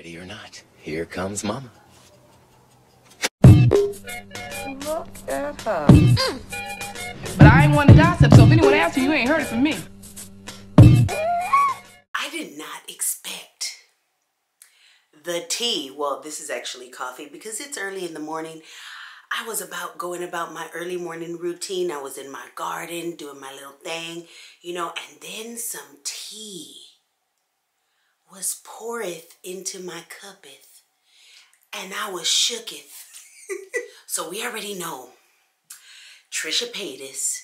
Ready or not, here comes Mama. Look at her. But I ain't one to gossip, so if anyone asks you, you ain't heard it from me. I did not expect the tea. Well, this is actually coffee because it's early in the morning. I was going about my early morning routine. I was in my garden doing my little thing, you know, and then some tea was poureth into my cuppeth, and I was shooketh. So we already know Trisha Paytas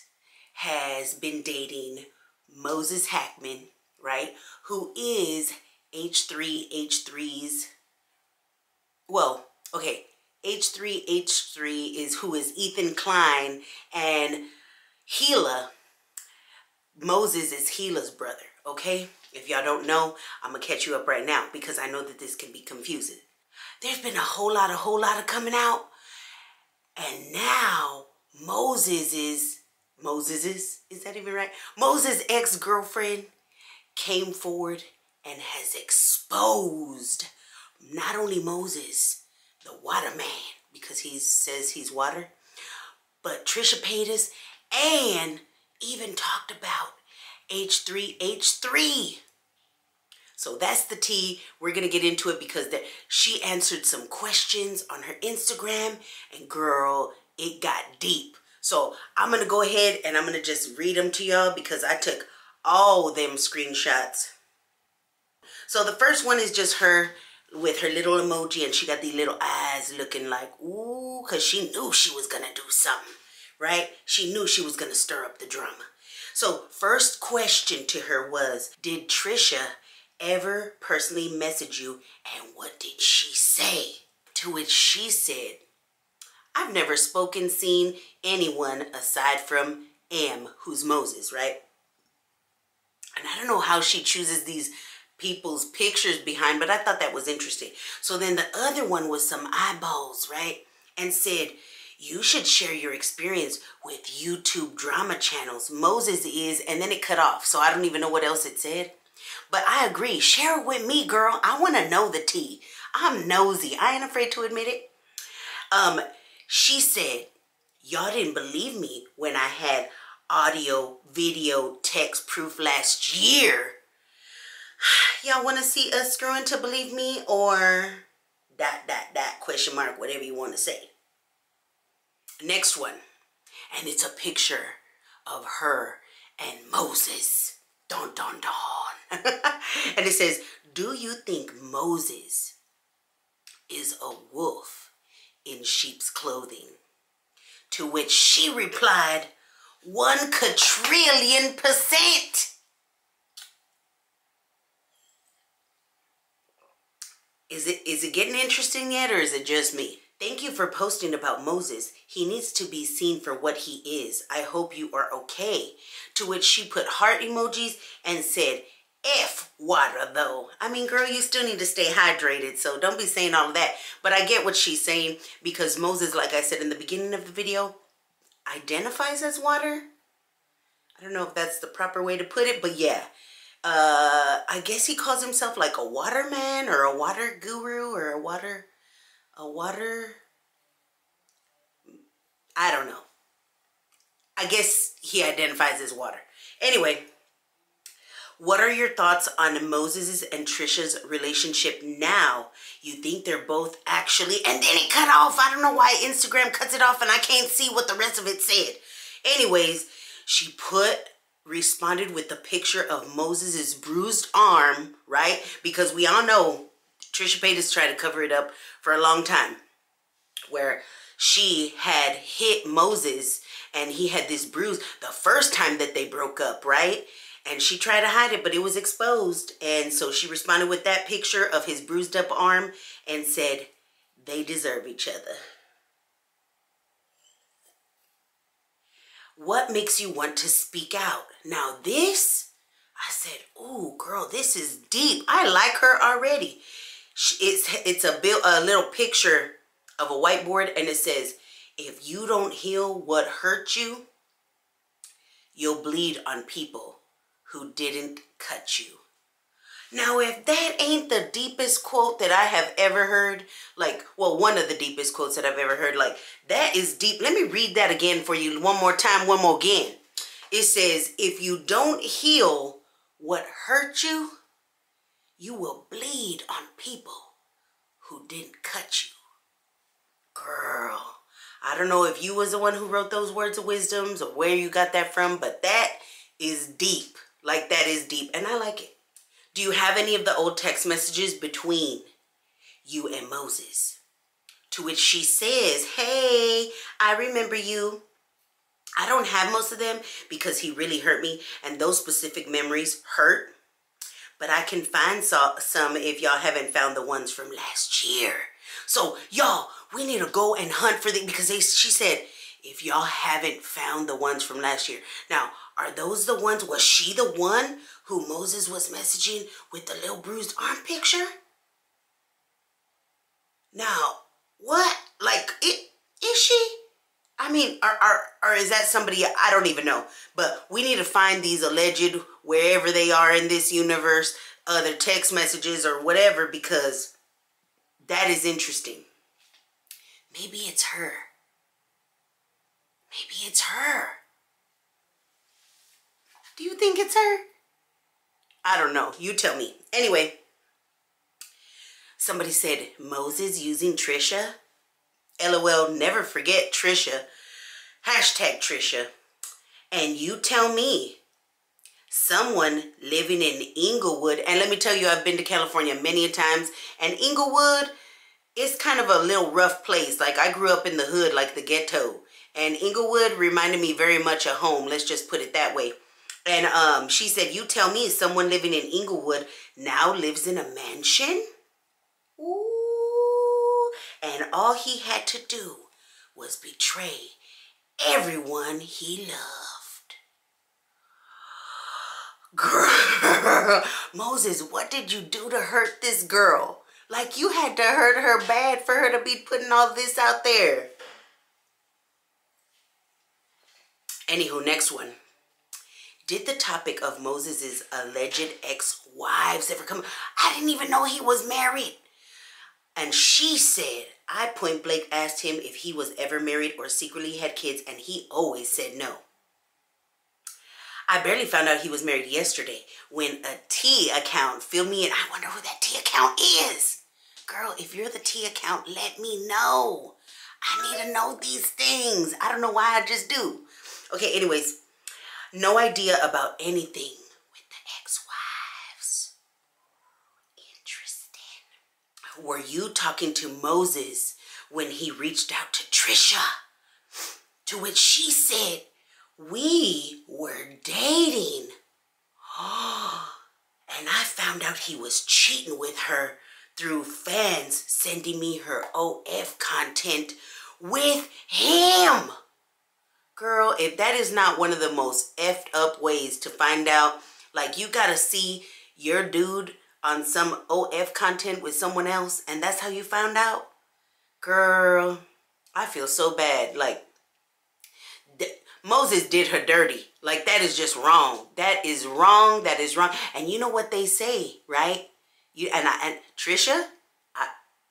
has been dating Moses Hacmon, right? Who is H3H3's, well, okay, H3H3 is who is Ethan Klein, and Gila, Moses is Gila's brother, okay? If y'all don't know, I'm gonna catch you up right now because I know that this can be confusing. There's been a whole lot of coming out, and now Moses' is that even right? Moses' ex-girlfriend came forward and has exposed not only Moses, the water man, because he says he's water, but Trisha Paytas, and even talked about H3H3. So that's the tea. We're going to get into it because she answered some questions on her Instagram, and girl, it got deep. So I'm going to go ahead and I'm going to just read them to y'all because I took all them screenshots. So the first one is just her with her little emoji, and she got these little eyes looking like, ooh, because she knew she was going to do something, right? She knew she was going to stir up the drama. So first question to her was, did Trisha ever personally message you, and what did she say? To which she said, I've never seen anyone aside from M, who's Moses, right? And I don't know how she chooses these people's pictures behind, but I thought that was interesting. So then the other one was some eyeballs, right? And said, you should share your experience with YouTube drama channels. Moses is, and then it cut off. So I don't even know what else it said. But I agree. Share it with me, girl. I want to know the tea. I'm nosy. I ain't afraid to admit it. She said, y'all didn't believe me when I had audio, video, text proof last year. Y'all want to see us screwing to believe me, or ... question mark, whatever you want to say. Next one. And it's a picture of her and Moses. Dun, dun, dun. And it says, do you think Moses is a wolf in sheep's clothing? To which she replied, 1,000,000,000%. Is it getting interesting yet, or is it just me? Thank you for posting about Moses. He needs to be seen for what he is. I hope you are okay. To which she put heart emojis and said, F water though. I mean, girl, you still need to stay hydrated, so don't be saying all of that. But I get what she's saying because Moses, like I said in the beginning of the video, identifies as water. I don't know if that's the proper way to put it, but yeah. I guess he calls himself like a water man or a water guru or a water, I don't know. I guess he identifies as water. Anyway, what are your thoughts on Moses' and Trisha's relationship now? You think they're both actually, and then it cut off. I don't know why Instagram cuts it off and I can't see what the rest of it said. Anyways, she responded with the picture of Moses' bruised arm, right? Because we all know Trisha Paytas tried to cover it up for a long time, where she had hit Moses and he had this bruise the first time that they broke up, right? And she tried to hide it, but it was exposed. And so she responded with that picture of his bruised up arm and said, they deserve each other. What makes you want to speak out? Now this, I said, ooh, girl, this is deep. I like her already. It's a little picture of a whiteboard, and it says, if you don't heal what hurt you, you'll bleed on people who didn't cut you. Now, if that ain't the deepest quote that I have ever heard, like, well, one of the deepest quotes that I've ever heard, like, that is deep. Let me read that again for you one more time, one more again. It says, if you don't heal what hurt you, you will bleed on people who didn't cut you. Girl, I don't know if you was the one who wrote those words of wisdoms or where you got that from, but that is deep. Like, that is deep, and I like it. Do you have any of the old text messages between you and Moses? To which she says, hey, I remember you. I don't have most of them because he really hurt me, and those specific memories hurt. But I can find some if y'all haven't found the ones from last year. So, y'all, we need to go and hunt for them because she said, if y'all haven't found the ones from last year. Now, are those the ones? Was she the one who Moses was messaging with the little bruised arm picture? Now, what? Like, is she? I mean, or is that somebody? I don't even know. But we need to find these alleged, wherever they are in this universe, other text messages or whatever, because that is interesting. Maybe it's her. Maybe it's her. Do you think it's her? I don't know. You tell me. Anyway, somebody said, Moses using Trisha? LOL, never forget Trisha. Hashtag Trisha. And you tell me, someone living in Inglewood, and let me tell you, I've been to California many times, and Inglewood is kind of a little rough place. Like, I grew up in the hood, like the ghetto. And Inglewood reminded me very much of home. Let's just put it that way. And she said, you tell me someone living in Inglewood now lives in a mansion? Ooh. And all he had to do was betray everyone he loved. Girl, Moses, what did you do to hurt this girl? Like, you had to hurt her bad for her to be putting all this out there. Anywho, next one. Did the topic of Moses's alleged ex-wives ever come? I didn't even know he was married. And she said, I point blank asked him if he was ever married or secretly had kids, and he always said no. I barely found out he was married yesterday when a T account filled me in. I wonder who that T account is. Girl, if you're the T account, let me know. I need to know these things. I don't know why, I just do. Okay, anyways, no idea about anything with the ex-wives. Interesting. Were you talking to Moses when he reached out to Trisha? To which she said, we were dating. And I found out he was cheating with her through fans sending me her OF content with him. Girl, if that is not one of the most effed up ways to find out, like, you gotta see your dude on some OF content with someone else, and that's how you found out? Girl, I feel so bad. Like, Moses did her dirty. Like, that is just wrong. That is wrong. That is wrong. And you know what they say, right? And Trisha,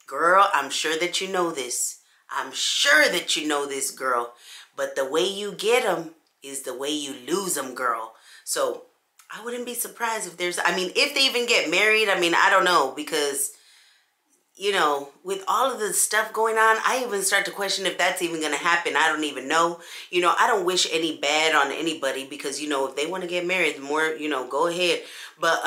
girl, I'm sure that you know this. I'm sure that you know this, girl. But the way you get them is the way you lose them, girl. So I wouldn't be surprised if there's, I mean, if they even get married, I mean, I don't know, because, you know, with all of the stuff going on, I even start to question if that's even going to happen. I don't even know. You know, I don't wish any bad on anybody because, you know, if they want to get married, the more, you know, go ahead. But,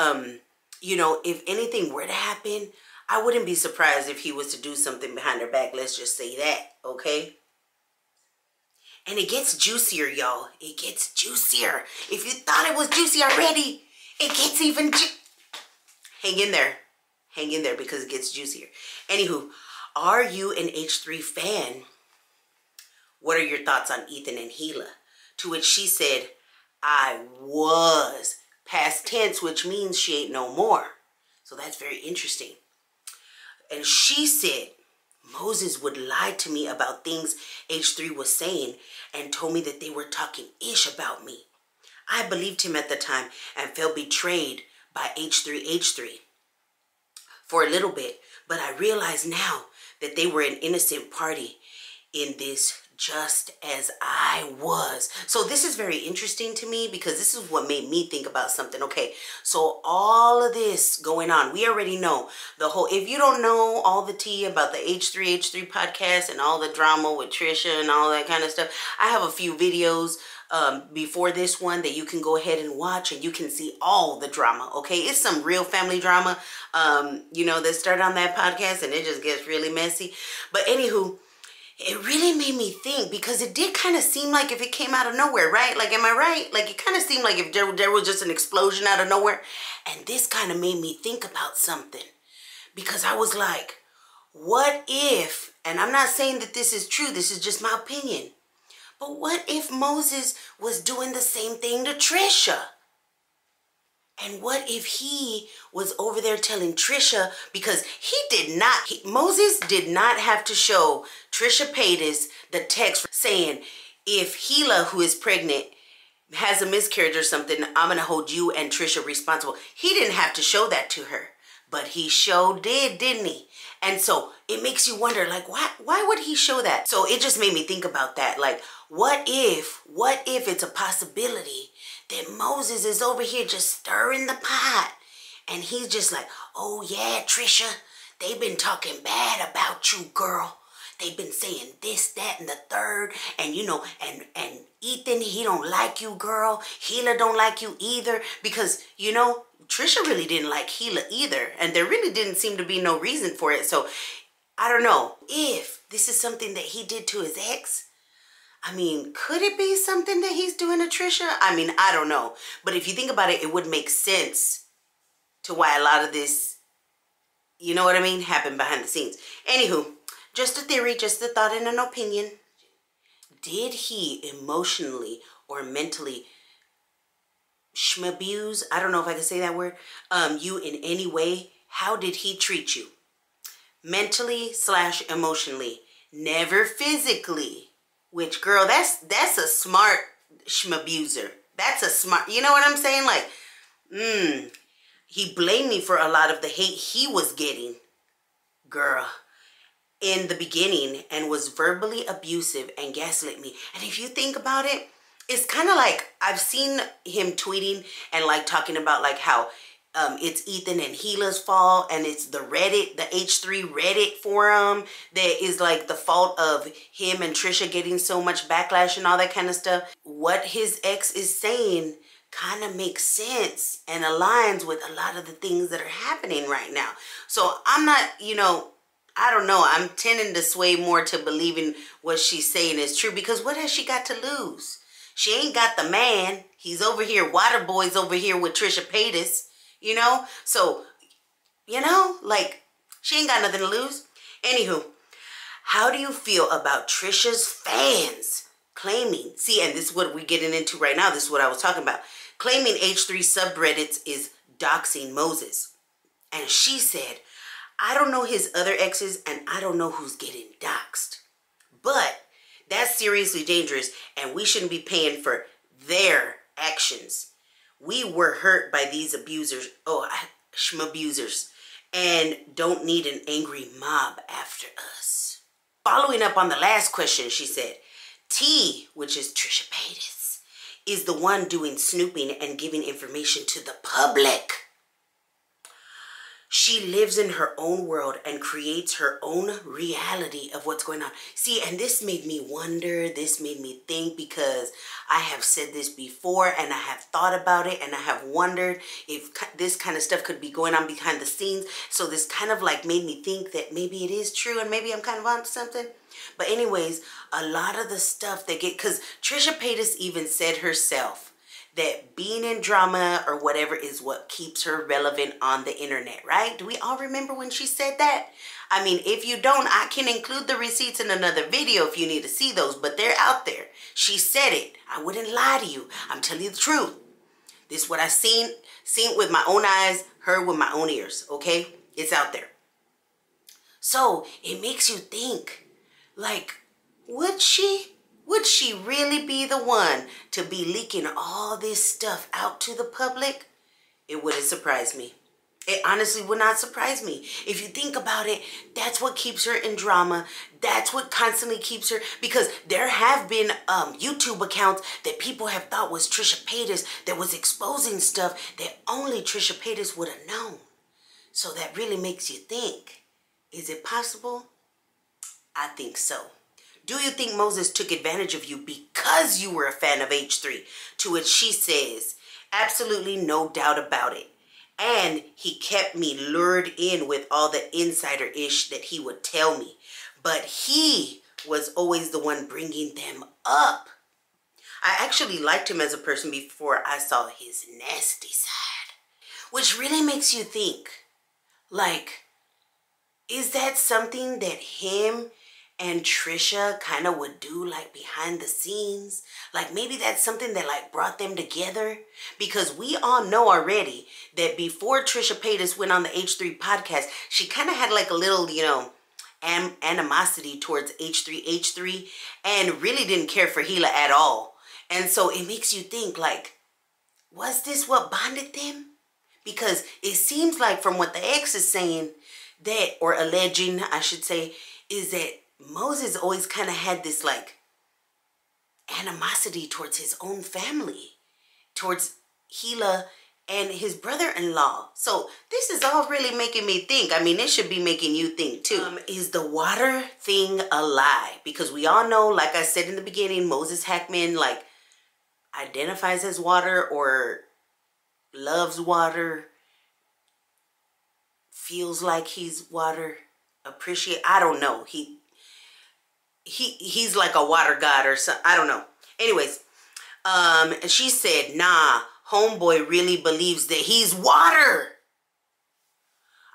you know, if anything were to happen, I wouldn't be surprised if he was to do something behind her back. Let's just say that, okay? And it gets juicier, y'all. It gets juicier. If you thought it was juicy already, it gets even hang in there. Hang in there because it gets juicier. Anywho, are you an H3 fan? What are your thoughts on Ethan and Gila? To which she said, I was. Past tense, which means she ain't no more. So that's very interesting. And she said, Moses would lie to me about things H3 was saying and told me that they were talking ish about me. I believed him at the time and felt betrayed by H3H3 for a little bit. But I realize now that they were an innocent party in this, just as I was. So this is very interesting to me because this is what made me think about something. Okay, so all of this going on, we already know the whole, if you don't know all the tea about the H3H3 podcast and all the drama with Trisha and all that kind of stuff, I have a few videos before this one that you can go ahead and watch, and you can see all the drama. Okay, it's some real family drama, you know, that started on that podcast, and it just gets really messy. But anywho, it really made me think, because it did kind of seem like if it came out of nowhere, right? Like, am I right? Like, it kind of seemed like if there was just an explosion out of nowhere. And this kind of made me think about something, because I was like, what if, and I'm not saying that this is true, this is just my opinion, but what if Moses was doing the same thing to Trisha? And what if he was over there telling Trisha, because Moses did not have to show Trisha Paytas the text saying, if Gila, who is pregnant, has a miscarriage or something, I'm going to hold you and Trisha responsible. He didn't have to show that to her, but he sure did, didn't he? And so it makes you wonder, like, why would he show that? So it just made me think about that. Like, what if it's a possibility that Moses is over here just stirring the pot, and he's just like, oh yeah, Trisha, they've been talking bad about you, girl. They've been saying this, that, and the third, and you know, and Ethan, he don't like you, girl. Gila don't like you either, because, you know, Trisha really didn't like Gila either, and there really didn't seem to be no reason for it. So I don't know if this is something that he did to his ex. I mean, could it be something that he's doing to Trisha? I mean, I don't know. But if you think about it, it would make sense to why a lot of this, you know what I mean, happened behind the scenes. Anywho, just a theory, just a thought and an opinion. Did he emotionally or mentally schmabuse, I don't know if I can say that word, you in any way? How did he treat you? Mentally / emotionally. Never physically. Which, girl, that's a smart schmabuser. That's a smart, you know what I'm saying? Like, he blamed me for a lot of the hate he was getting, girl, in the beginning, and was verbally abusive and gaslit me. And if you think about it, it's kind of like, I've seen him tweeting and like talking about like how it's Ethan and Gila's fault, and it's the Reddit, the H3 Reddit forum that is like the fault of him and Trisha getting so much backlash and all that kind of stuff. What his ex is saying kind of makes sense and aligns with a lot of the things that are happening right now. So I'm not, you know, I don't know. I'm tending to sway more to believing what she's saying is true, because what has she got to lose? She ain't got the man. He's over here, Waterboy's over here with Trisha Paytas. You know, so, you know, like, she ain't got nothing to lose. Anywho, how do you feel about Trisha's fans claiming, see, and this is what we're getting into right now, this is what I was talking about, claiming H3 subreddits is doxing Moses. And she said, I don't know his other exes, and I don't know who's getting doxed. But that's seriously dangerous, and we shouldn't be paying for their actions. We were hurt by these abusers, schmabusers, and don't need an angry mob after us. Following up on the last question, she said, T, which is Trisha Paytas, is the one doing snooping and giving information to the public. She lives in her own world and creates her own reality of what's going on. See, and this made me wonder, this made me think, because I have said this before and I have thought about it, and I have wondered if this kind of stuff could be going on behind the scenes. So this kind of like made me think that maybe it is true and maybe I'm kind of onto something. But anyways, a lot of the stuff that because Trisha Paytas even said herself that being in drama or whatever is what keeps her relevant on the internet, right? Do we all remember when she said that? I mean, if you don't, I can include the receipts in another video if you need to see those, but they're out there. She said it. I wouldn't lie to you. I'm telling you the truth. This is what I've seen with my own eyes, heard with my own ears, okay? It's out there. So it makes you think, like, would she really be the one to be leaking all this stuff out to the public? It wouldn't surprise me. It honestly would not surprise me. If you think about it, that's what keeps her in drama. That's what constantly keeps her, because there have been YouTube accounts that people have thought was Trisha Paytas that was exposing stuff that only Trisha Paytas would have known. So that really makes you think, is it possible? I think so. Do you think Moses took advantage of you because you were a fan of H3? To which she says, absolutely no doubt about it. And he kept me lured in with all the insider-ish that he would tell me. But he was always the one bringing them up. I actually liked him as a person before I saw his nasty side. Which really makes you think, like, is that something that him and Trisha kind of would do, like, behind the scenes? Like, maybe that's something that, like, brought them together? Because we all know already that before Trisha Paytas went on the H3 podcast, she kind of had, like, a little, you know, animosity towards H3H3 and really didn't care for Hila at all. And so it makes you think, like, was this what bonded them? Because it seems like from what the ex is saying, that, or alleging, I should say, is that Moses always kind of had this, like, animosity towards his own family, towards Hila and his brother-in-law. So this is all really making me think. I mean, it should be making you think too. Is the water thing a lie? Because we all know, like I said in the beginning, Moses Hacmon, like, identifies as water or loves water, feels like he's water, I don't know. He's like a water god or something. I don't know. Anyways, and she said, nah, homeboy really believes that he's water.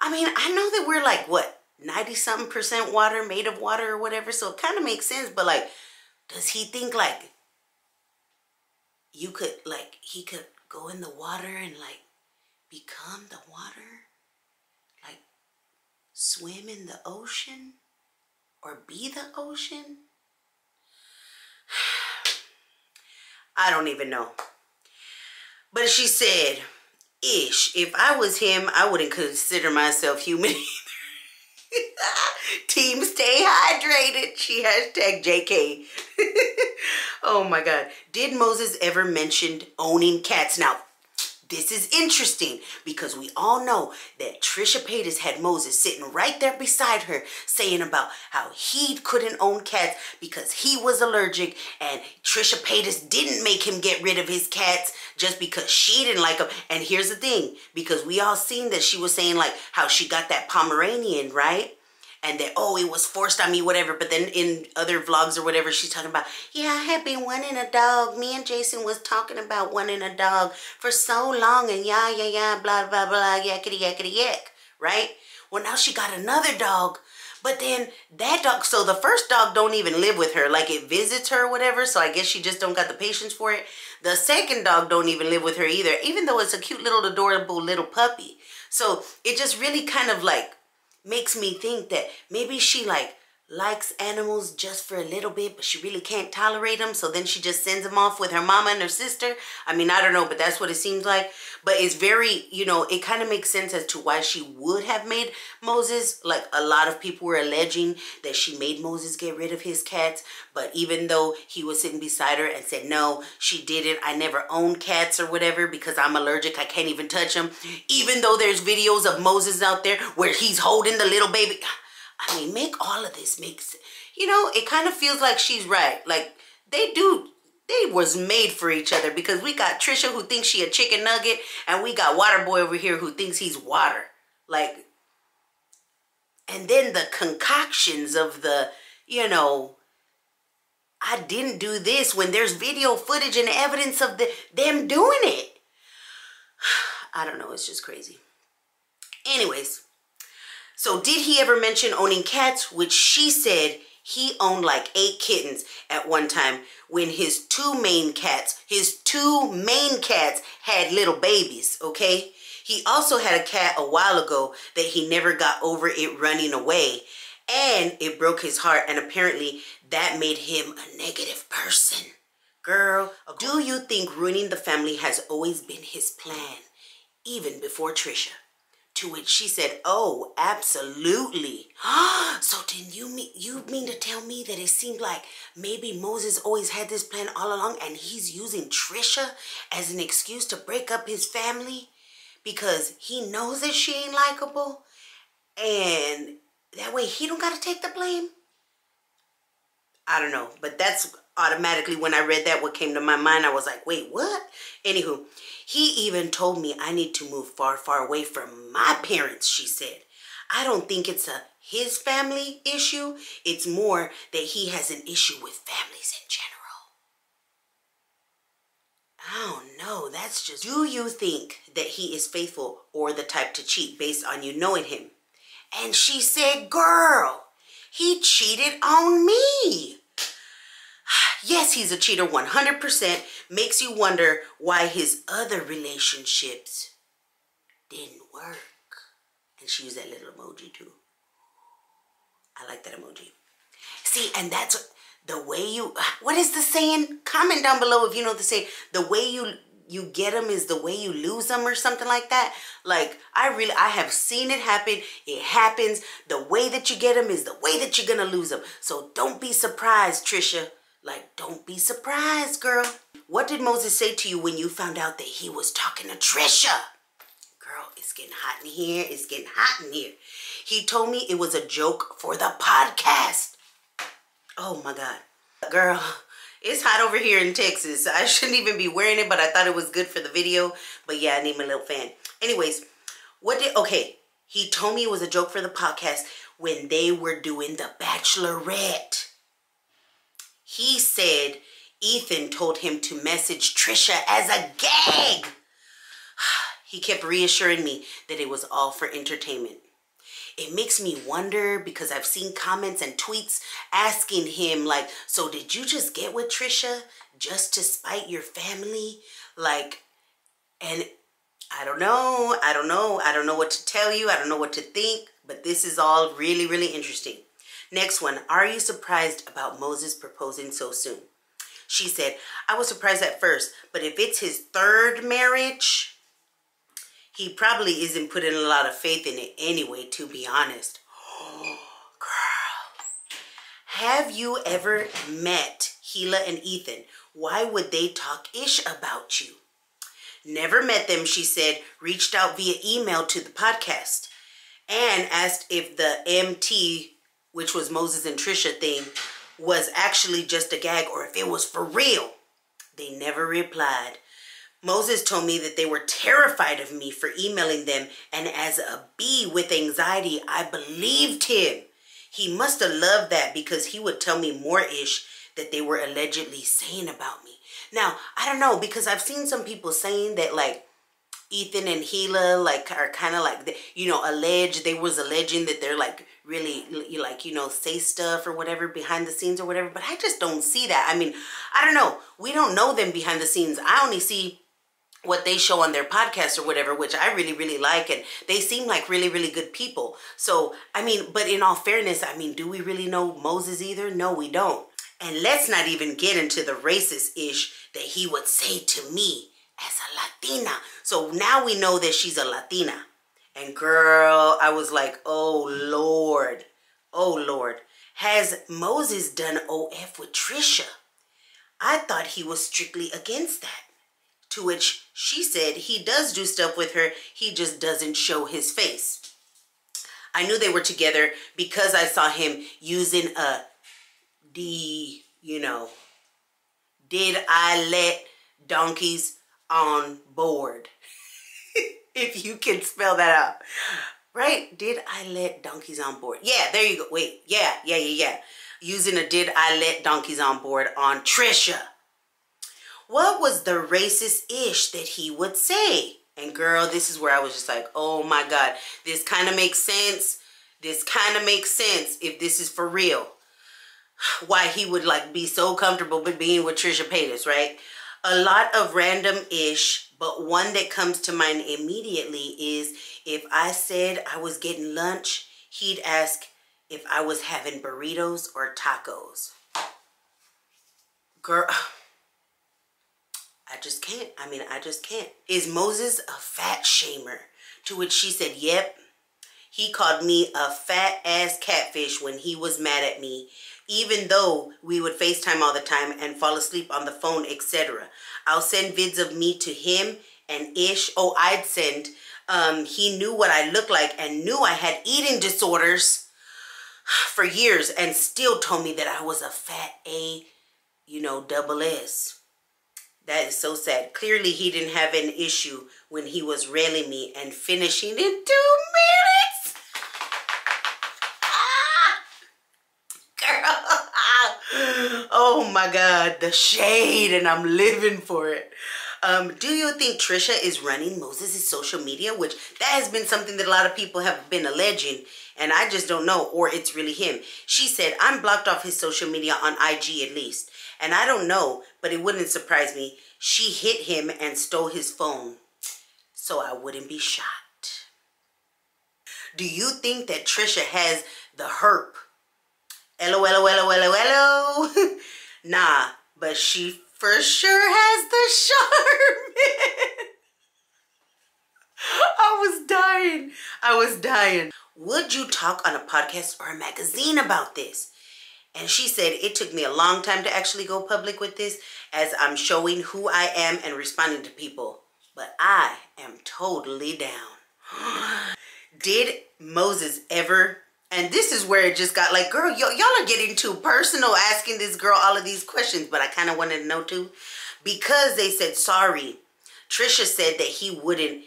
I mean, I know that we're like, what, 90-something% water, made of water or whatever. So it kind of makes sense. But like, does he think like you could, like, he could go in the water and like become the water? Like swim in the ocean? Or be the ocean? I don't even know. But she said, ish, if I was him, I wouldn't consider myself human either. Team stay hydrated. She hashtag JK. Oh my God. Did Moses ever mention owning cats? Now, this is interesting because we all know that Trisha Paytas had Moses sitting right there beside her saying about how he couldn't own cats because he was allergic, and Trisha Paytas didn't make him get rid of his cats just because she didn't like them. And here's the thing, because we all seen that she was saying like how she got that Pomeranian, right? And that, oh, it was forced on me, whatever. But then in other vlogs or whatever, she's talking about, yeah, I had been wanting a dog. Me and Jason was talking about wanting a dog for so long. And yeah, blah, blah, blah, yakety, yakety, yak. Right? Well, now she got another dog. But then that dog, so the first dog don't even live with her. Like, it visits her or whatever. So I guess she just don't got the patience for it. The second dog don't even live with her either, even though it's a cute little adorable little puppy. So it just really kind of like makes me think that maybe she like likes animals just for a little bit, but she really can't tolerate them. So then she just sends them off with her mama and her sister. I mean, I don't know, but that's what it seems like. But it's very, you know, it kind of makes sense as to why she would have made Moses. Like, a lot of people were alleging that she made Moses get rid of his cats. But even though he was sitting beside her and said, no, she didn't. I never owned cats or whatever because I'm allergic. I can't even touch them. Even though there's videos of Moses out there where he's holding the little baby. I mean, make all of this make sense. You know, it kind of feels like she's right. Like, they was made for each other, because we got Trisha who thinks she a chicken nugget, and we got Waterboy over here who thinks he's water. Like, and then the concoctions of the, you know, I didn't do this, when there's video footage and evidence of them doing it. I don't know, it's just crazy. Anyways. So did he ever mention owning cats? Which she said he owned like 8 kittens at one time when his two main cats had little babies, okay? He also had a cat a while ago that he never got over it running away. And it broke his heart, and apparently that made him a negative person. Girl, do you think ruining the family has always been his plan? even before Trisha. To which she said, oh, absolutely. So then you mean to tell me that it seemed like maybe Moses always had this plan all along and he's using Trisha as an excuse to break up his family because he knows that she ain't likable and that way he don't got to take the blame? I don't know, but that's automatically when I read that, what came to my mind, I was like, wait, what? Anywho, he even told me I need to move far, far away from my parents, she said. I don't think it's his family issue. It's more that he has an issue with families in general. I don't know, that's just... Do you think that he is faithful or the type to cheat based on you knowing him? And she said, girl, he cheated on me. Yes, he's a cheater 100%. Makes you wonder why his other relationships didn't work. And she used that little emoji too. I like that emoji. See, and that's the way you... What is the saying? Comment down below if you know the saying. The way you get them is the way you lose them or something like that. Like, I have seen it happen. It happens. The way that you get them is the way that you're going to lose them. So don't be surprised, Trisha. Like, don't be surprised, girl. What did Moses say to you when you found out that he was talking to Trisha? Girl, it's getting hot in here. It's getting hot in here. He told me it was a joke for the podcast. Oh, my God. Girl, it's hot over here in Texas. I shouldn't even be wearing it, but I thought it was good for the video. But yeah, I need my little fan. Anyways, okay, he told me it was a joke for the podcast when they were doing The Bachelorette. He said Ethan told him to message Trisha as a gag. He kept reassuring me that it was all for entertainment. It makes me wonder because I've seen comments and tweets asking him like, so did you just get with Trisha just to spite your family? Like, and I don't know. I don't know what to tell you. I don't know what to think, but this is all really, really interesting. Next one, are you surprised about Moses proposing so soon? She said, I was surprised at first, but if it's his third marriage, he probably isn't putting a lot of faith in it anyway, to be honest. Oh, girl. Have you ever met Gila and Ethan? Why would they talk ish about you? Never met them, she said, reached out via email to the podcast and asked if the MT, which was Moses and Trisha thing, was actually just a gag or if it was for real. They never replied. Moses told me that they were terrified of me for emailing them, and as a bee with anxiety, I believed him. He must have loved that because he would tell me more ish that they were allegedly saying about me. Now, I don't know, because I've seen some people saying that like Ethan and Gila like are kind of like, you know, alleging that they're like really like, you know, say stuff or whatever behind the scenes or whatever, but I just don't see that. I mean, I don't know. We don't know them behind the scenes. I only see what they show on their podcast or whatever, which I really, really like. And they seem like really, really good people. So, I mean, but in all fairness, I mean, do we really know Moses either? No, we don't. And let's not even get into the racist ish that he would say to me as a Latina. So now we know that she's a Latina. And girl, I was like, oh Lord. Oh Lord. Has Moses done OF with Trisha? I thought he was strictly against that. To which she said he does do stuff with her, he just doesn't show his face. I knew they were together because I saw him using a you know, did I let donkeys on board? If you can spell that out. Right? Did I let donkeys on board? Yeah, there you go. Wait, yeah. Using a did I let donkeys on board on Trisha. What was the racist ish that he would say? And girl, this is where I was just like, oh my God, this kind of makes sense. This kind of makes sense if this is for real. Why he would like be so comfortable with being with Trisha Paytas, right? A lot of random ish, but one that comes to mind immediately is if I said I was getting lunch, he'd ask if I was having burritos or tacos. Girl, I just can't. I mean, I just can't. Is Moses a fat shamer? To which she said, yep. He called me a fat ass catfish when he was mad at me, even though we would FaceTime all the time and fall asleep on the phone, etc. I'll send vids of me to him and Ish. Oh, I'd send. He knew what I looked like and knew I had eating disorders for years and still told me that I was a fat A, double S. That is so sad. Clearly, he didn't have an issue when he was railing me and finishing in 2 minutes. Girl. Oh my God, the shade, and I'm living for it. Do you think Trisha is running Moses' social media? Which that has been something that a lot of people have been alleging, and I just don't know, or it's really him. She said, I'm blocked off his social media on IG at least. And I don't know, but it wouldn't surprise me. She hit him and stole his phone, so I wouldn't be shocked. Do you think that Trisha has the herp? LOL. Nah, but she for sure has the charm. I was dying. Would you talk on a podcast or a magazine about this? And she said, it took me a long time to actually go public with this, as I'm showing who I am and responding to people. But I am totally down. Did Moses ever... And this is where it just got like, girl, y'all are getting too personal asking this girl all of these questions. But I kind of wanted to know too. Because they said sorry. Trisha said that he wouldn't,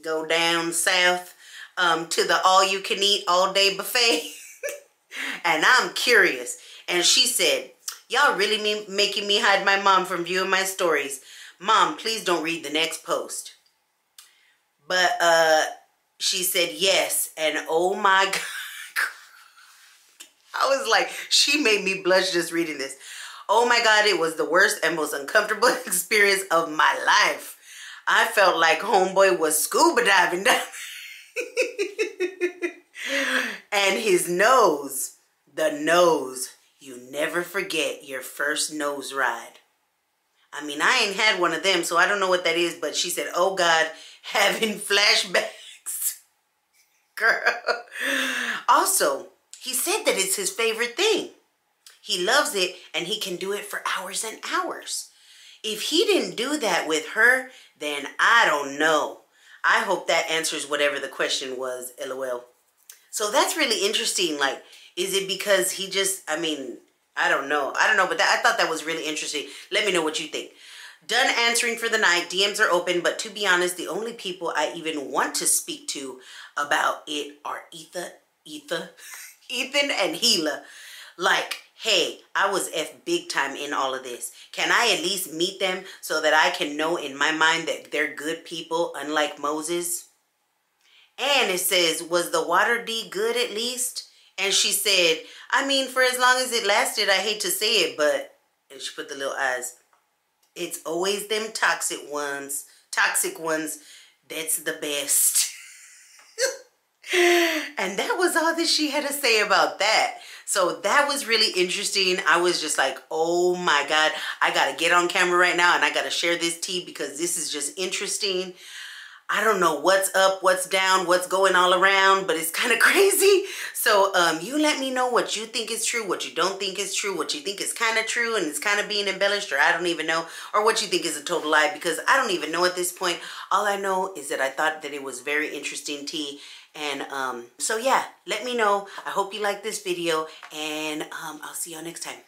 go down south to the all-you-can-eat all-day buffet. And I'm curious. And she said, y'all really making me hide my mom from viewing my stories. Mom, please don't read the next post. But she said yes. And oh my God. I was like, she made me blush just reading this. Oh my God, it was the worst and most uncomfortable experience of my life. I felt like homeboy was scuba diving down. And his nose, the nose, you never forget your first nose ride. I mean, I ain't had one of them, so I don't know what that is, but she said, oh God, having flashbacks. Girl. Also, he said that it's his favorite thing. He loves it, and he can do it for hours and hours. If he didn't do that with her, then I don't know. I hope that answers whatever the question was, LOL. So that's really interesting. Like, is it because he just, I mean, I don't know, but I thought that was really interesting. Let me know what you think. Done answering for the night. DMs are open, but to be honest, the only people I even want to speak to about it are Ethan and Gila. Like, hey, I was F big time in all of this. Can I at least meet them so that I can know in my mind that they're good people, unlike Moses? And it says, was the water D good at least? And she said, I mean, for as long as it lasted, I hate to say it, but, and she put the little eyes, it's always them toxic ones, that's the best. And that was all that she had to say about that. So that was really interesting. I was just like, oh my God, I got to get on camera right now and I got to share this tea because this is just interesting. I don't know what's up, what's down, what's going all around, but it's kind of crazy. So you let me know what you think is true, what you don't think is true, what you think is kind of true and it's kind of being embellished, or I don't even know, or what you think is a total lie, because I don't even know at this point. All I know is that I thought that it was very interesting tea. And so yeah, let me know. I hope you like this video, and I'll see y'all next time.